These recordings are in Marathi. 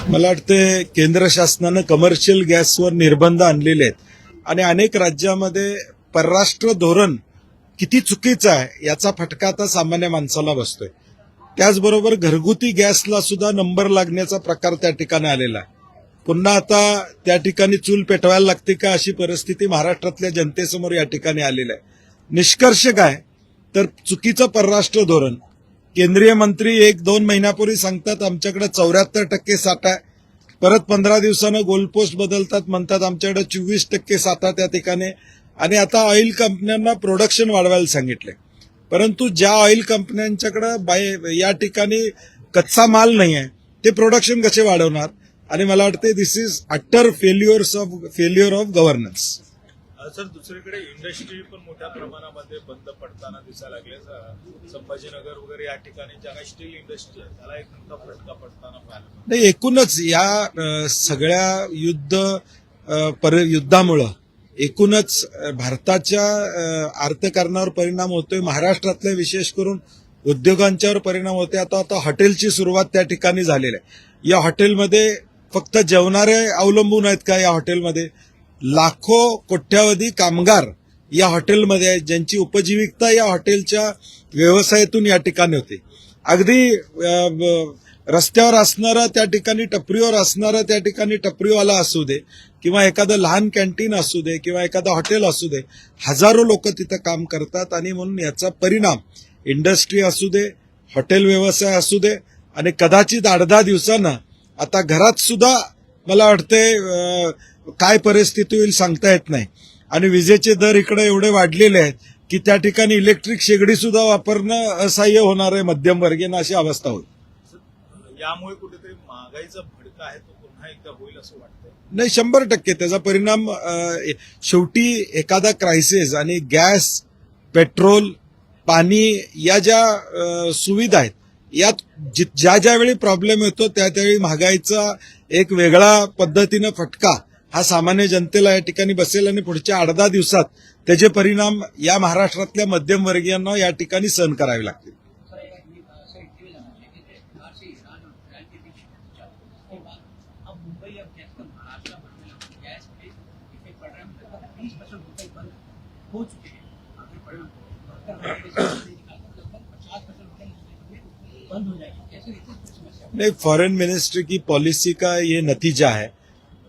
मला वाटते केंद्र शासनानं कमर्शियल गॅसवर निर्बंध आणलेले आहेत आणि अनेक राज्यामध्ये परराष्ट्र धोरण किती चुकीचं आहे याचा फटका आता सामान्य माणसाला बसतोय. त्याचबरोबर घरगुती गॅसला सुद्धा नंबर लागण्याचा प्रकार त्या ठिकाणी आलेला आहे. पुन्हा आता त्या ठिकाणी चूल पेटवायला लागते का अशी परिस्थिती महाराष्ट्रातल्या जनतेसमोर या ठिकाणी आलेली आहे. निष्कर्ष काय तर चुकीचं परराष्ट्र धोरण. केंद्रीय मंत्री 1-2 महिन्यापूर्वी सांगतात आमच्याकडे 74% साठा आहे, परत 15 दिवसानं गोलपोस्ट बदलतात, म्हणतात आमच्याकडे 24% साठा त्या ठिकाणी. आणि आता ऑइल कंपन्यांना प्रोडक्शन वाढवायला सांगितले, परंतु ज्या ऑइल कंपन्यांच्याकडे या ठिकाणी कच्चा माल नाही आहे ते प्रोडक्शन कसे वाढवणार. आणि मला वाटते this is utter failure of governance. Sir, दुसरीकडे इंडस्ट्री पण मोठ्या प्रमाणामध्ये बंद पडताना दिसायला लागले. संभाजीनगर वगैरे या ठिकाणी ज्या स्टील इंडस्ट्री आहे त्याला एक मोठा फटका पडताना पाहिला. नाही, एकूणच या सगळ्या युद्धामुळं एकूणच भारताच्या अर्थकारणावर परिणाम होतोय. महाराष्ट्रातल्या विशेष करून उद्योगांच्यावर परिणाम होतोय. आता हॉटेलची सुरुवात त्या ठिकाणी झालेली आहे. या हॉटेलमध्ये फक्त जेवणारे अवलंबून आहेत का? या हॉटेलमध्ये लाखो कोट्यावधी कामगार या हॉटेलमध्ये आहेत, ज्यांची उपजीविकता या हॉटेलच्या व्यवसायातून या ठिकाणी होते. अगदी रस्त्यावर असणारा त्या ठिकाणी टपरीवर असणारा त्या ठिकाणी टपरीवाला असू दे किंवा एखादं लहान कॅन्टीन असू दे किंवा एखादं हॉटेल असू दे, हजारो लोक तिथं काम करतात. आणि म्हणून याचा परिणाम इंडस्ट्री असू दे, हॉटेल व्यवसाय असू दे, आणि कदाचित 8-10 दिवसानं आता घरात सुद्धा मला वाटते काय परिस्थिती होईल सांगता येत नाही. आणि विजेचे दर इकडे एवढे वाढलेले आहेत की त्या ठिकाणी इलेक्ट्रिक शेगडी सुद्धा वापरणं असह्य होणार आहे मध्यमवर्गीय, अशी अवस्था होईल. यामुळे कुठेतरी महागाईचा भडका आहे तो पुन्हा एकदा होईल असं वाटतं. नाही, 100% त्याचा परिणाम. शेवटी एखादा क्रायसिस आणि गॅस, पेट्रोल, पाणी या ज्या सुविधा आहेत यात ज्या वेळी प्रॉब्लेम येतो त्यावेळी महागाईचा एक वेगळा पद्धतीनं फटका हा सामान्य जनतेला या ठिकाणी बसेल आणि पुढच्या 8-10 दिवसात त्याचे परिणाम या महाराष्ट्रातल्या मध्यमवर्गीयांना या ठिकाणी सहन करावे लागतील. नहीं, फॉरेन मिनिस्ट्री की पॉलिसी का ये नतीजा है,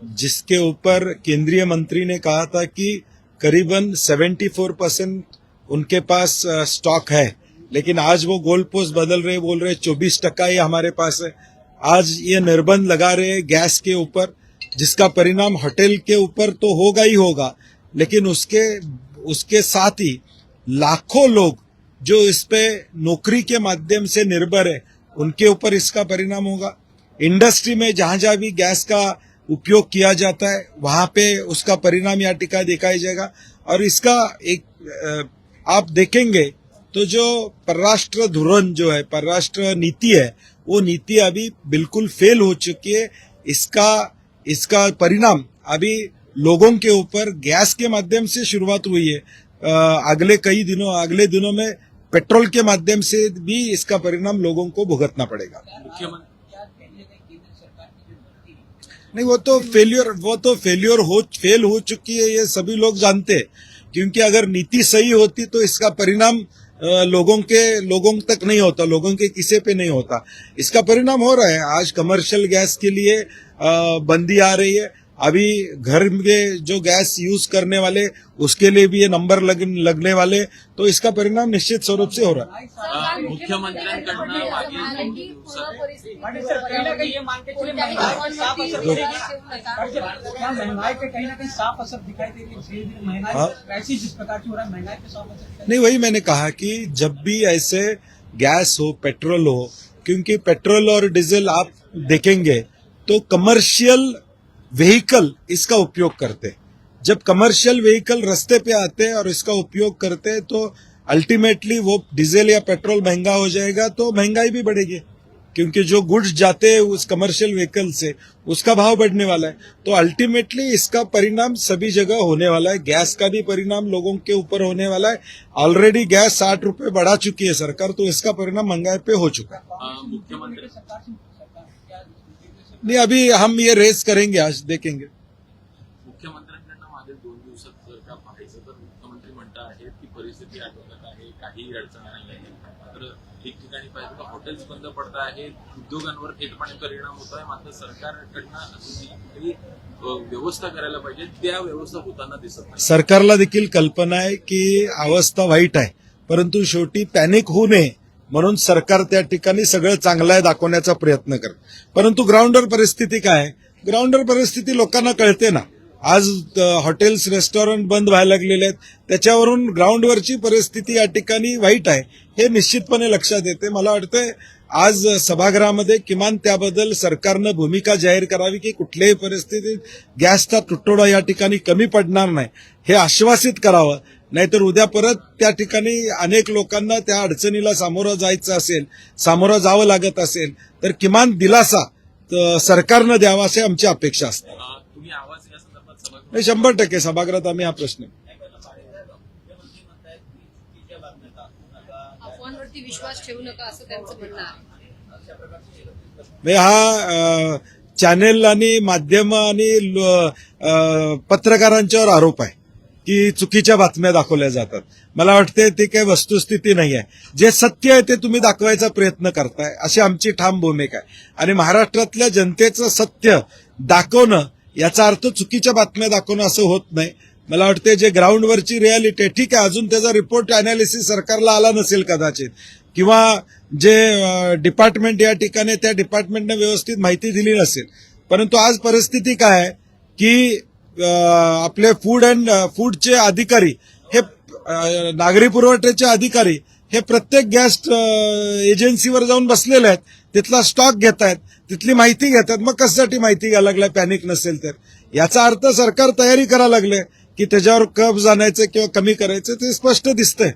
जिसके ऊपर केंद्रीय मंत्री ने कहा था कि करीबन 74% उनके पास स्टॉक है, लेकिन आज वो गोल पोस्ट बदल रहे, बोल रहे 24% ही हमारे पास है. आज ये निर्बंध लगा रहे गैस के ऊपर, जिसका परिणाम होटल के ऊपर तो होगा ही होगा, लेकिन उसके साथ ही लाखों लोग जो इस पे नौकरी के माध्यम से निर्भर है उनके ऊपर इसका परिणाम होगा. इंडस्ट्री में जहां जहां भी गैस का उपयोग किया जाता है वहां पे उसका परिणाम या टिका दिखाया जाएगा. और इसका एक आप देखेंगे तो जो परराष्ट्र धोरण जो है, परराष्ट्र नीति है, वो नीति अभी बिल्कुल फेल हो चुकी है. इसका परिणाम अभी लोगों के ऊपर गैस के माध्यम से शुरुआत हुई है. अगले दिनों में पेट्रोल के माध्यम से भी इसका परिणाम लोगों को भुगतना पड़ेगा. नहीं, वो तो फेल हो चुकी है, ये सभी लोग जानते हैं. क्योंकि अगर नीति सही होती तो इसका परिणाम लोगों तक नहीं होता, लोगों के किसी पे नहीं होता. इसका परिणाम हो रहा है. आज कमर्शियल गैस के लिए बंदी आ रही है. अभी घर में जो गैस यूज करने वाले उसके लिए भी ये नंबर लगने वाले, तो इसका परिणाम निश्चित स्वरूप से हो रहा है. नहीं, वही मैंने कहा कि जब भी ऐसे गैस हो, पेट्रोल हो, क्योंकि पेट्रोल और डीजल आप देखेंगे तो कमर्शियल व्हीकल इसका उपयोग करते हैं. जब कमर्शियल व्हीकल रास्ते पे आते हैं और इसका उपयोग करते हैं तो अल्टीमेटली वो डीजल या पेट्रोल महंगा हो जाएगा, तो महंगाई भी बढ़ेगी. क्योंकि जो गुड्स जाते हैं उस कमर्शियल व्हीकल से उसका भाव बढ़ने वाला है. तो अल्टीमेटली इसका परिणाम सभी जगह होने वाला है. गैस का भी परिणाम लोगों के ऊपर होने वाला है. ऑलरेडी गैस 60 रुपए बढ़ा चुकी है सरकार, तो इसका परिणाम महंगाई पे हो चुका है. नहीं, अभी हम ये रेस करेंगे, आज देखेंगे. मुख्यमंत्र्यांकडनं मागील 2 दिवसात जर का पाहायचं तर मुख्यमंत्री म्हणत आहेत की परिस्थिती आटोक्यात आहे, काही अडचण नाही आहे. मात्र एक ठिकाणी पाहिजे तर हॉटेल्स बंद पडत आहेत, उद्योगांवर थेटपणे परिणाम होत आहे. मात्र सरकारकडनं अशी काही व्यवस्था करायला पाहिजे, त्या व्यवस्था होताना दिसत नाही. सरकारला देखील कल्पना आहे की अवस्था वाईट आहे, परंतु शेवटी पॅनिक होऊ नये म्हणून सरकार त्या ठिकाणी सगळं चांगलं आहे दाखवण्याचा प्रयत्न करत. परंतु ग्राउंडवर परिस्थिती काय आहे? ग्राउंडवर परिस्थिती लोकांना कळते ना. आज हॉटेल्स रेस्टॉरंट बंद व्हायला लागलेले आहेत, त्याच्यावरून ग्राउंडवरची परिस्थिती या ठिकाणी वाईट आहे हे निश्चितपणे लक्षात येते. मला वाटतंय आज सभागृहामध्ये किमान त्याबद्दल सरकारनं भूमिका जाहीर करावी की कुठल्याही परिस्थितीत गॅसचा तुटवडा या ठिकाणी कमी पडणार नाही हे आश्वासित करावं. नाहीतर उद्या परत त्या ठिकाणी अनेक लोकांना त्या अडचणीला सामोरं जावं लागत असेल तर किमान दिलासा सरकारनं द्यावा अशी आमची अपेक्षा असते. तुम्ही आवाज या संदर्भात सभागृहात नाही, 100% सभागृहात आम्ही हा प्रश्न अफवांवरती विश्वास ठेवू नका असं त्यांचं म्हणणं आहे. म्हणजे हा चॅनेल आणि माध्यम आणि पत्रकारांच्यावर आरोप आहे की चुकीच्या बातम्या दाखवल्या जातात. मला वाटते ती काही वस्तुस्थिती नाही आहे. जे सत्य आहे ते तुम्ही दाखवायचा प्रयत्न करताय अशी आमची ठाम भूमिका आहे. आणि महाराष्ट्रातल्या जनतेचं सत्य दाखवणं याचा अर्थ चुकीच्या बातम्या दाखवणं असं होत नाही. मला वाटते जे ग्राउंडवरची रियालिटी आहे, ठीक आहे, अजून त्याचा रिपोर्ट अनालिसिस सरकारला आला नसेल कदाचित, किंवा जे डिपार्टमेंट या ठिकाणी त्या डिपार्टमेंटने व्यवस्थित माहिती दिली नसेल. परंतु आज परिस्थिती काय आहे की आपले फूडचे अधिकारी हे नागरी पुरवठ्याचे अधिकारी हे प्रत्येक गॅस एजन्सीवर जाऊन बसलेले आहेत, तिथला स्टॉक घेत आहेत, तिथली माहिती घेतात. मग कशासाठी माहिती घ्यायला लागलाय पॅनिक नसेल तर? याचा अर्थ सरकार तयारी करायला लागले की त्याच्यावर कब जाण्याचं किंवा कमी करायचं ते स्पष्ट दिसतंय.